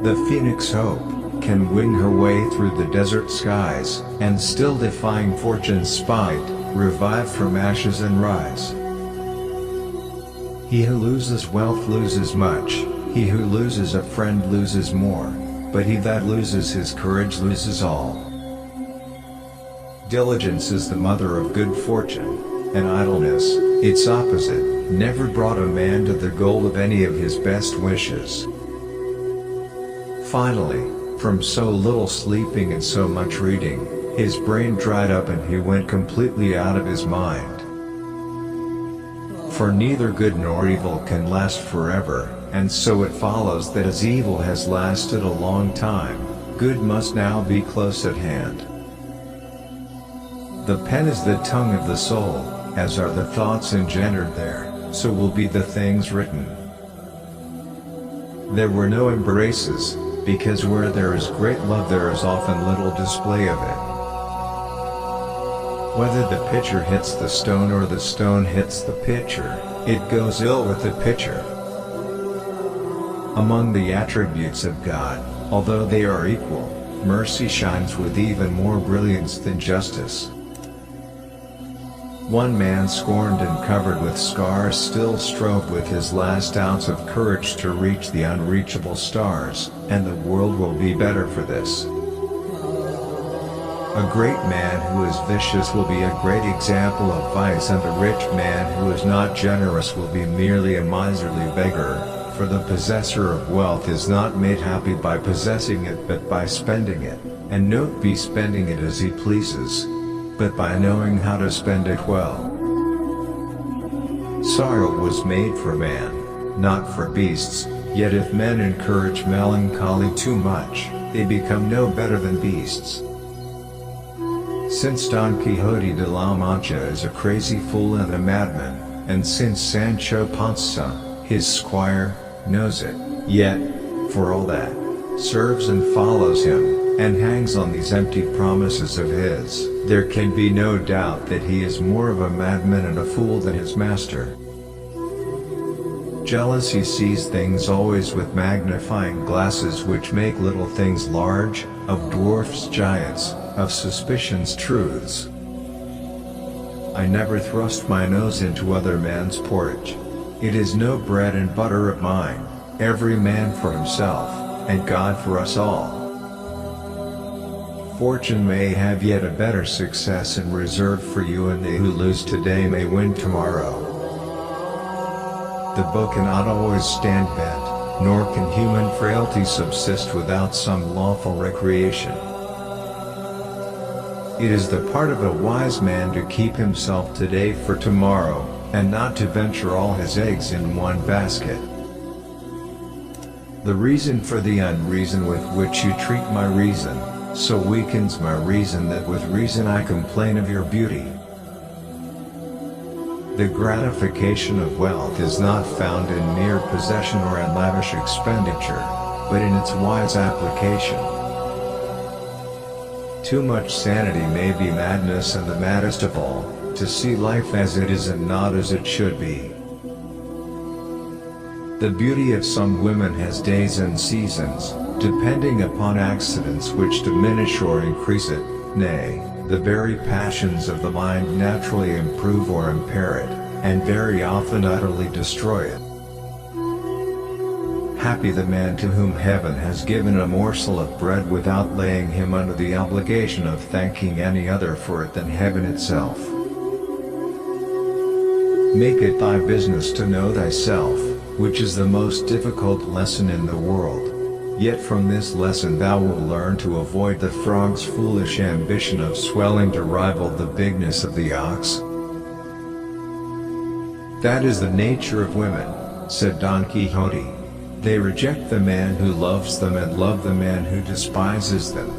The phoenix Hope can wing her way through the desert skies, and still defying fortune's spite, revive from ashes and rise. He who loses wealth loses much, he who loses a friend loses more, but he that loses his courage loses all. Diligence is the mother of good fortune, and idleness, its opposite, never brought a man to the goal of any of his best wishes. Finally, from so little sleeping and so much reading, his brain dried up and he went completely out of his mind. For neither good nor evil can last forever, and so it follows that as evil has lasted a long time, good must now be close at hand. The pen is the tongue of the soul, as are the thoughts engendered there, so will be the things written. There were no embraces, because where there is great love there is often little display of it. Whether the pitcher hits the stone or the stone hits the pitcher, it goes ill with the pitcher. Among the attributes of God, although they are equal, mercy shines with even more brilliance than justice. One man scorned and covered with scars still strove with his last ounce of courage to reach the unreachable stars, and the world will be better for this. A great man who is vicious will be a great example of vice, and a rich man who is not generous will be merely a miserly beggar, for the possessor of wealth is not made happy by possessing it but by spending it, and not be spending it as he pleases, but by knowing how to spend it well. Sorrow was made for man, not for beasts, yet if men encourage melancholy too much, they become no better than beasts. Since Don Quixote de la Mancha is a crazy fool and a madman, and since Sancho Panza, his squire, knows it, yet, for all that, serves and follows him, and hangs on these empty promises of his, there can be no doubt that he is more of a madman and a fool than his master. Jealousy sees things always with magnifying glasses which make little things large, of dwarfs giants, of suspicions truths. I never thrust my nose into other man's porridge. It is no bread and butter of mine, every man for himself, and God for us all. Fortune may have yet a better success in reserve for you, and they who lose today may win tomorrow. The bow cannot always stand bent, nor can human frailty subsist without some lawful recreation. It is the part of a wise man to keep himself today for tomorrow, and not to venture all his eggs in one basket. The reason for the unreason with which you treat my reason, so weakens my reason that with reason I complain of your beauty. The gratification of wealth is not found in mere possession or in lavish expenditure, but in its wise application. Too much sanity may be madness, and the maddest of all, to see life as it is and not as it should be. The beauty of some women has days and seasons, depending upon accidents which diminish or increase it, nay, the very passions of the mind naturally improve or impair it, and very often utterly destroy it. Happy the man to whom heaven has given a morsel of bread without laying him under the obligation of thanking any other for it than heaven itself. Make it thy business to know thyself, which is the most difficult lesson in the world. Yet from this lesson thou wilt learn to avoid the frog's foolish ambition of swelling to rival the bigness of the ox. That is the nature of women, said Don Quixote. They reject the man who loves them and love the man who despises them.